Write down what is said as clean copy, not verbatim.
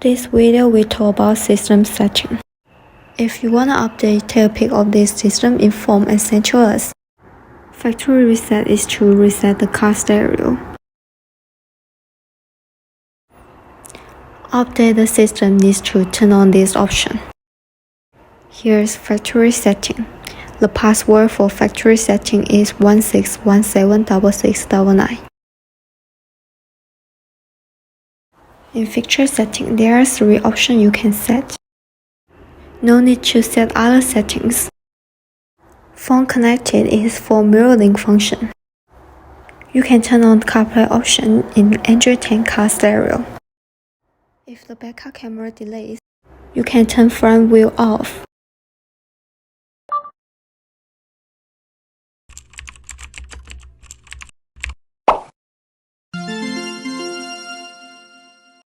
This video will talk about system setting. If you want to update tailpipe of this system, inform and send to us. Factory reset is to reset the car stereo. Update the system needs to turn on this option. Here's factory setting. The password for factory setting is 16176669. In feature setting, there are 3 options you can set. No need to set other settings. Phone connected is for mirror link function. You can turn on CarPlay option in Android 10 car stereo. If the backup camera delays, you can turn front wheel off.